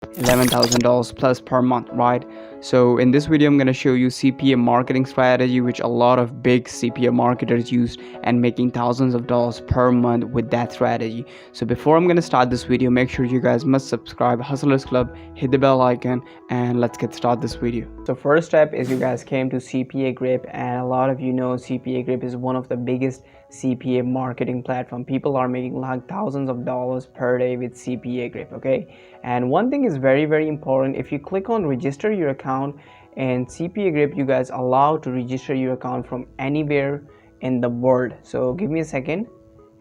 $11,000 plus per month, right? So in this video I'm going to show you CPA marketing strategy, which a lot of big CPA marketers use, and making thousands of dollars per month with that strategy. So before I'm going to start this video, make sure you guys must subscribe Hustlers Club, hit the bell icon, and let's get started this video. So first step is you guys came to Cpagrip, and a lot of you know Cpagrip is one of the biggest CPA marketing platform. People are making like thousands of dollars per day with Cpagrip, okay? And one thing is very important. If you click on register your account in Cpagrip, you guys allowed to register your account from anywhere in the world. So give me a second,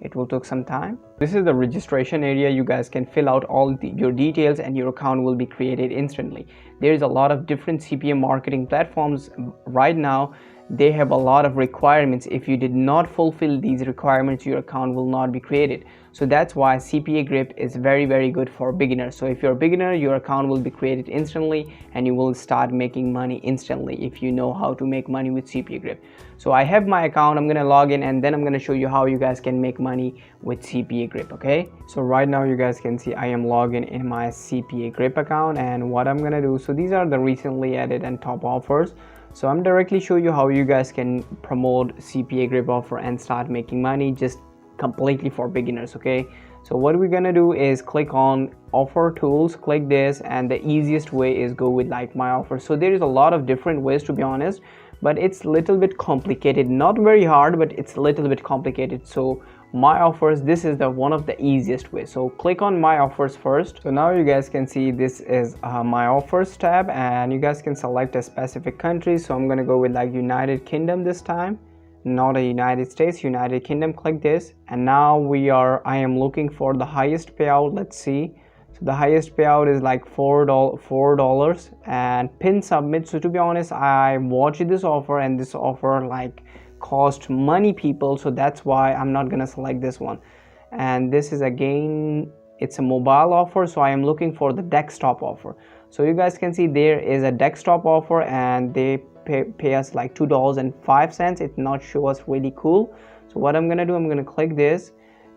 it will take some time. This is the registration area. You guys can fill out all your details and your account will be created instantly. There is a lot of different CPA marketing platforms right now. They have a lot of requirements. If you did not fulfill these requirements, your account will not be created. So that's why Cpagrip is very good for beginners. So if you're a beginner, your account will be created instantly and you will start making money instantly if you know how to make money with Cpagrip. So I have my account. I'm gonna log in and then I'm gonna show you how you guys can make money with Cpagrip, okay? So right now you guys can see I am logged in my Cpagrip account, and what I'm gonna do, so these are the recently added and top offers. So I'm directly show you how you guys can promote Cpagrip offer and start making money just completely for beginners, okay? So what we're gonna do is click on offer tools, click this, and the easiest way is go with like my offer. So there is a lot of different ways, to be honest, but it's a little bit complicated. Not very hard, but it's a little bit complicated. So my offers, this is the one of the easiest ways. So click on my offers first. So now you guys can see this is my offers tab, and you guys can select a specific country. So I'm gonna go with like United Kingdom this time, not a United States, United Kingdom. Click this, and now I am looking for the highest payout. Let's see. So the highest payout is like $4 and pin submit. So to be honest, I watched this offer and this offer like cost money people, so that's why I'm not gonna select this one. And this is again, it's a mobile offer, so I am looking for the desktop offer. So you guys can see there is a desktop offer and they pay us like $2.05. It not show us really cool. So what I'm gonna do, I'm gonna click this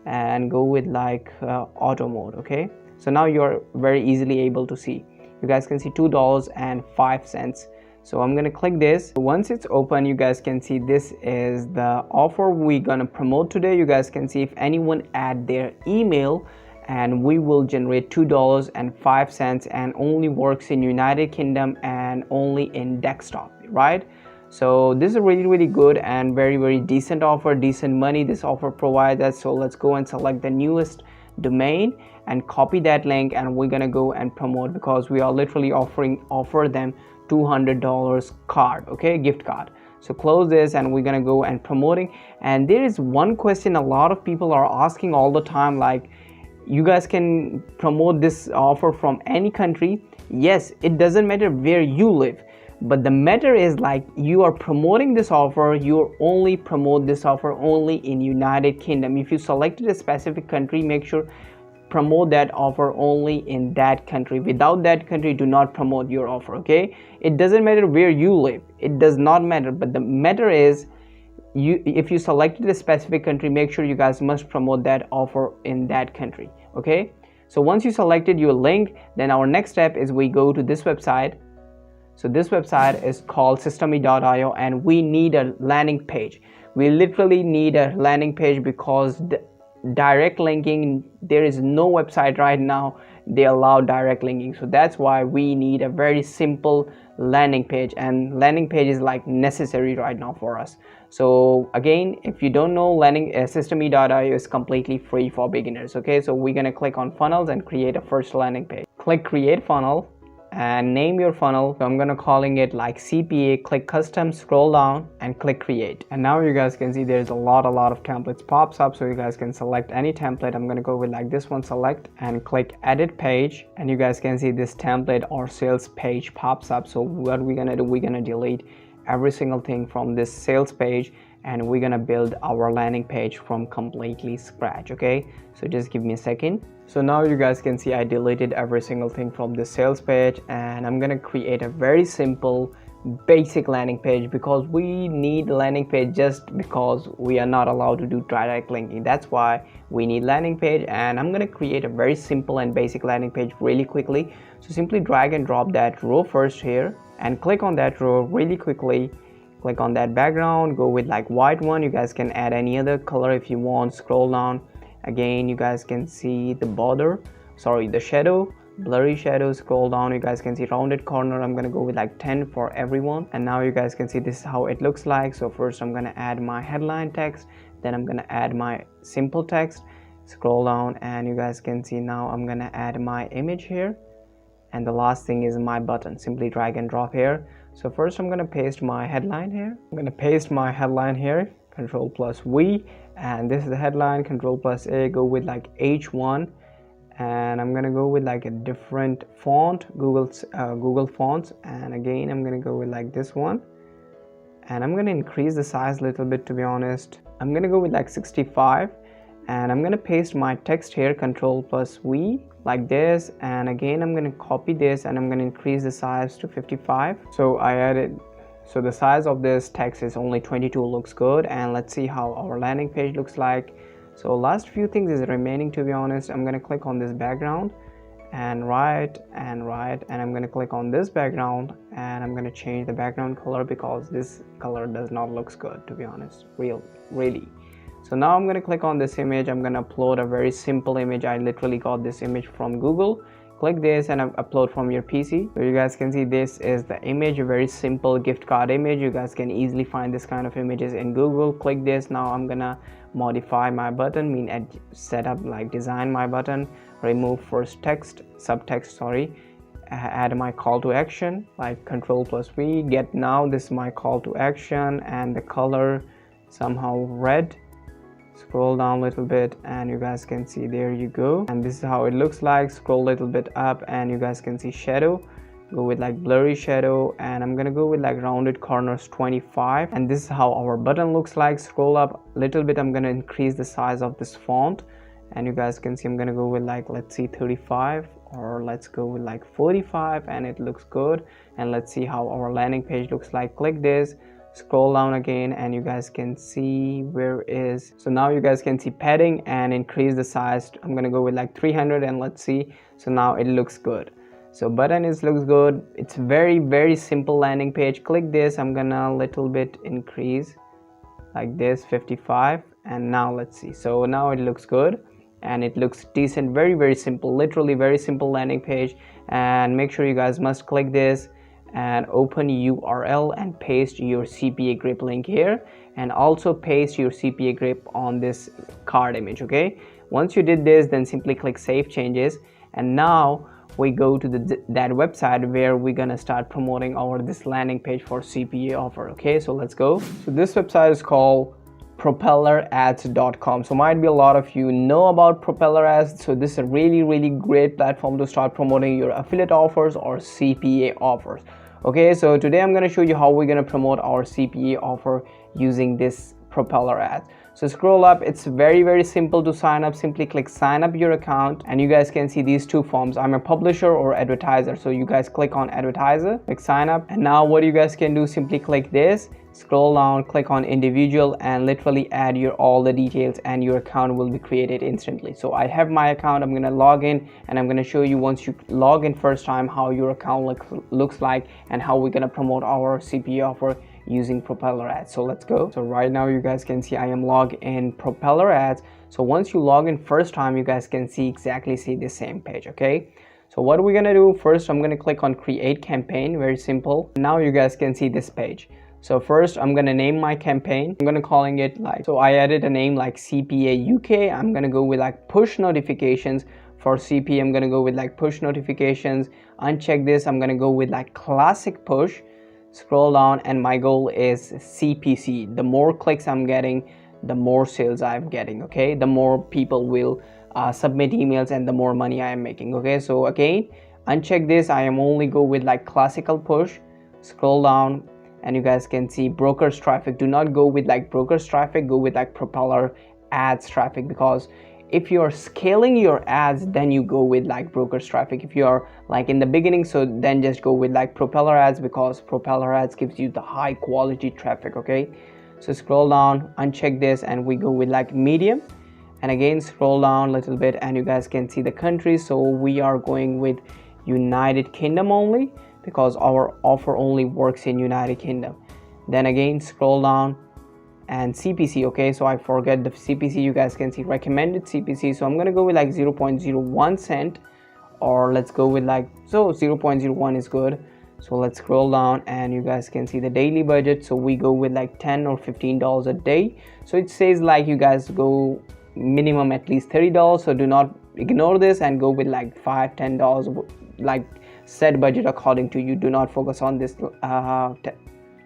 and go with like auto mode, okay? So now you're very easily able to see. You guys can see $2.05. So I'm gonna click this. Once it's open, you guys can see this is the offer we're gonna promote today. You guys can see if anyone add their email, and we will generate $2.05, and only works in United Kingdom and only in desktop, right? So this is really good and very decent offer, decent money this offer provides us. So let's go and select the newest domain and copy that link, and we're gonna go and promote, because we are literally offer them $200 card, okay, gift card. So close this, and we're gonna go and promoting. And there is one question a lot of people are asking all the time, like, you guys can promote this offer from any country. Yes, it doesn't matter where you live, but the matter is like you are promoting this offer, you only promote this offer only in United Kingdom. If you selected a specific country, make sure promote that offer only in that country. Without that country, do not promote your offer, okay? It doesn't matter where you live, it does not matter, but the matter is if you selected a specific country, make sure you guys must promote that offer in that country, okay? So once you selected your link, then our next step is we go to this website. So this website is called systeme.io, and we need a landing page. We literally need a landing page, because the direct linking, there is no website right now they allow direct linking. So that's why we need a very simple landing page, and landing page is like necessary right now for us. So again, if you don't know, systeme.io is completely free for beginners, okay? So we're gonna click on funnels and create a first landing page. Click create funnel and name your funnel. So I'm gonna calling it like CPA. Click custom, scroll down and click create. And now you guys can see there's a lot of templates pops up, so you guys can select any template. I'm gonna go with like this one, select and click edit page, and you guys can see this template or sales page pops up. So what we're gonna do, we're gonna delete every single thing from this sales page, and we're gonna build our landing page from completely scratch, okay? So just give me a second. So now you guys can see I deleted every single thing from the sales page, and I'm gonna create a very simple basic landing page, because we need landing page just because we are not allowed to do direct linking. That's why we need landing page, and I'm going to create a very simple and basic landing page really quickly. So simply drag and drop that row first here and click on that row really quickly. Click on that background, go with like white one. You guys can add any other color if you want. Scroll down again, you guys can see the border, sorry, the shadow, blurry shadow. Scroll down, you guys can see rounded corner. I'm gonna go with like 10 for everyone, and now you guys can see this is how it looks like. So first I'm gonna add my headline text, then I'm gonna add my simple text. Scroll down and you guys can see now I'm gonna add my image here, and the last thing is my button. Simply drag and drop here. So first I'm gonna paste my headline here. I'm gonna paste my headline here, Control plus V, and this is the headline. Control plus A, go with like H1, and I'm gonna go with like a different font, Google fonts, and again I'm gonna go with like this one, and I'm gonna increase the size a little bit, to be honest. I'm gonna go with like 65, and I'm gonna paste my text here, Control plus V, like this, and again I'm gonna copy this and I'm gonna increase the size to 55. So I added, so the size of this text is only 22, looks good. And let's see how our landing page looks like. So last few things is remaining, to be honest. I'm gonna click on this background and right, and I'm gonna click on this background, and I'm gonna change the background color because this color does not looks good, to be honest, really. So now I'm gonna click on this image. I'm gonna upload a very simple image. I literally got this image from Google. Click this and upload from your PC. So you guys can see this is the image, a very simple gift card image. You guys can easily find this kind of images in Google. Click this. Now I'm gonna modify my button, set up like design my button, remove first text, subtext, sorry, add my call to action like Control plus V. Get, now this is my call to action, and the color somehow red. Scroll down a little bit and you guys can see, there you go, and this is how it looks like. Scroll a little bit up and you guys can see shadow, go with like blurry shadow, and I'm gonna go with like rounded corners 25, and this is how our button looks like. Scroll up a little bit, I'm gonna increase the size of this font, and you guys can see I'm gonna go with like, let's see, 35, or let's go with like 45, and it looks good. And let's see how our landing page looks like. Click this, scroll down again, and you guys can see where is, so now you guys can see padding and increase the size. I'm gonna go with like 300, and let's see, so now it looks good. So button looks good. It's very simple landing page. Click this, I'm gonna little bit increase like this, 55, and now let's see, so now it looks good and it looks decent. Very simple, literally very simple landing page. And make sure you guys must click this and open URL and paste your Cpagrip link here, and also paste your Cpagrip on this card image. Okay, once you did this, then simply click save changes, and now we go to that website where we're gonna start promoting this landing page for CPA offer. Okay, so let's go. So this website is called propellerads.com. so might be a lot of you know about Propeller ads. So this is a really great platform to start promoting your affiliate offers or CPA offers. Okay, so today I'm going to show you how we're going to promote our CPA offer using this Propeller ads. So scroll up, it's very simple to sign up. Simply click sign up your account, and you guys can see these two forms. I'm a publisher or advertiser, so you guys click on advertiser, click sign up, and now what you guys can do, simply click this, scroll down, click on individual, and literally add all the details, and your account will be created instantly. So I have my account. I'm gonna log in, and I'm gonna show you once you log in first time how your account looks like, and how we're gonna promote our CPA offer using Propeller ads. So let's go. So right now you guys can see I am logged in Propeller ads. So once you log in first time, you guys can see the same page. Okay, so what are we gonna do? First I'm gonna click on create campaign. Very simple. Now you guys can see this page. So first I'm gonna name my campaign. I'm gonna calling it like, so I added a name like CPA UK. I'm gonna go with like push notifications. For CPA I'm gonna go with like push notifications. Uncheck this, I'm gonna go with like classic push. Scroll down, and my goal is CPC. The more clicks I'm getting, the more sales I'm getting. Okay, the more people will submit emails, and the more money I am making. Okay, so again, uncheck this. I am only go with like classical push. Scroll down, and you guys can see brokers traffic. Do not go with like brokers traffic, go with like Propeller ads traffic, because if you're scaling your ads, then you go with like brokers traffic. If you are like in the beginning, so then just go with like Propeller ads, because Propeller ads gives you the high quality traffic. Okay, so scroll down, uncheck this, and we go with like medium, and again scroll down a little bit and you guys can see the countries. So we are going with United Kingdom only, because our offer only works in United Kingdom. Then again scroll down and CPC. Okay, so I forget the CPC. You guys can see recommended CPC, so I'm gonna go with like 0.01 cent, or let's go with like, so 0.01 is good. So let's scroll down and you guys can see the daily budget. So we go with like $10 or $15 a day. So it says like you guys go minimum at least $30, so do not ignore this and go with like $5-10, like set budget according to you. Do not focus on this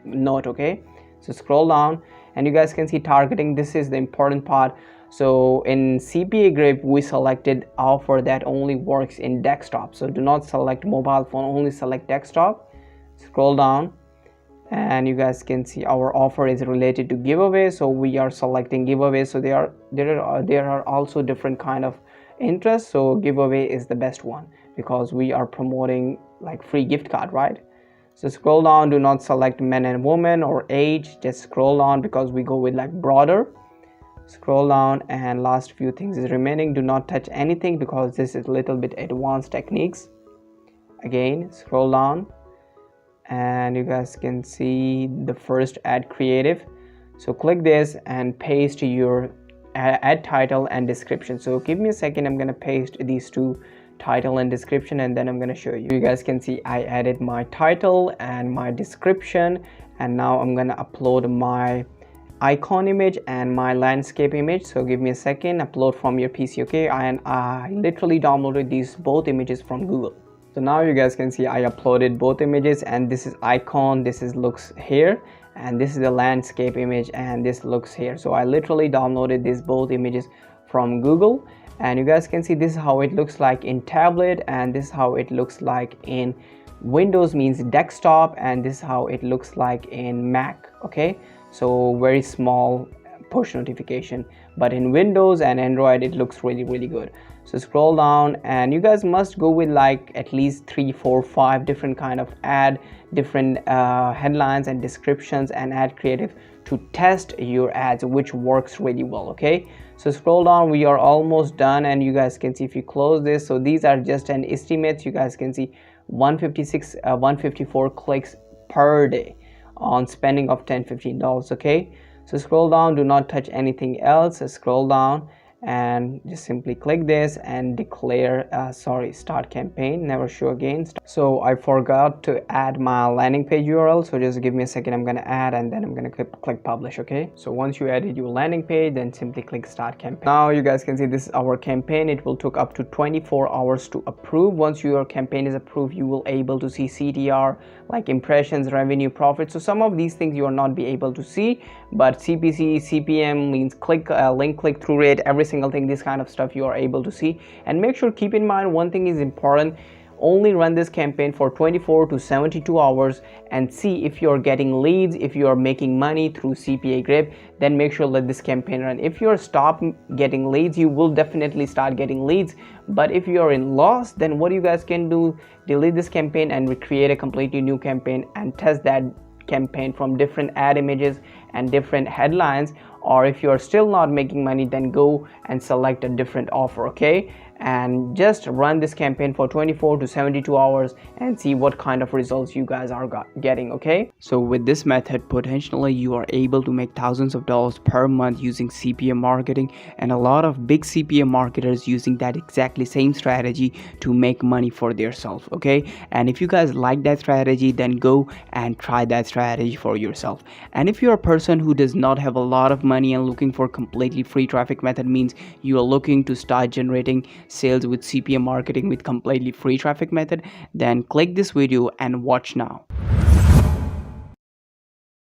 note. Okay, so scroll down and you guys can see targeting. This is the important part. So in Cpagrip we selected offer that only works in desktop, so do not select mobile phone, only select desktop. Scroll down and you guys can see our offer is related to giveaway, so we are selecting giveaway. So there are also different kind of interest, so giveaway is the best one because we are promoting like free gift card, right? So scroll down, do not select men and women or age, just scroll down because we go with like broader. Scroll down and last few things is remaining. Do not touch anything because this is a little bit advanced techniques. Again scroll down and you guys can see the first ad creative. So click this and paste your ad title and description. So give me a second, I'm gonna paste these two, title and description, and then I'm gonna show you. You guys can see I added my title and my description, and now I'm gonna upload my icon image and my landscape image. So give me a second, upload from your PC. Okay, and I literally downloaded these both images from Google. So now you guys can see I uploaded both images, and this is icon, this is looks here, and this is the landscape image, and this looks here. So I literally downloaded these both images from Google, and you guys can see this is how it looks like in tablet, and this is how it looks like in Windows, means desktop, and this is how it looks like in Mac. Okay, so very small push notification, but in Windows and Android it looks really good. So scroll down and you guys must go with like at least 3, 4, 5 different kind of ad, different headlines and descriptions and ad creative to test your ads, which works really well. Okay, so scroll down, we are almost done, and you guys can see if you close this, so these are just an estimates. You guys can see 154 clicks per day on spending of $10-15. Okay, so scroll down, do not touch anything else. Scroll down and just simply click this and declare start campaign, never show again. So I forgot to add my landing page URL, so just give me a second, I'm gonna add and then I'm gonna click publish. Okay, so once you added your landing page, then simply click start campaign. Now you guys can see this is our campaign. It will take up to 24 hours to approve. Once your campaign is approved, you will able to see CTR, like impressions, revenue, profit. So some of these things you will not be able to see, but CPC, CPM, means link click through rate, every single thing, this kind of stuff you are able to see. And make sure, keep in mind, one thing is important: only run this campaign for 24 to 72 hours and see if you're getting leads. If you are making money through Cpagrip, then make sure let this campaign run. If you're stop getting leads, you will definitely start getting leads, but if you're in loss, then what you guys can do, delete this campaign and recreate a completely new campaign and test that campaign from different ad images and different headlines. Or if you're still not making money, then go and select a different offer. Okay, and just run this campaign for 24 to 72 hours and see what kind of results you guys are getting. Okay, so with this method, potentially you are able to make thousands of dollars per month using CPA marketing, and a lot of big CPA marketers using that exactly same strategy to make money for themselves. Okay, and if you guys like that strategy, then go and try that strategy for yourself. And if you're a person who does not have a lot of money and looking for completely free traffic method, means you are looking to start generating sales with CPA marketing with completely free traffic method, then click this video and watch now.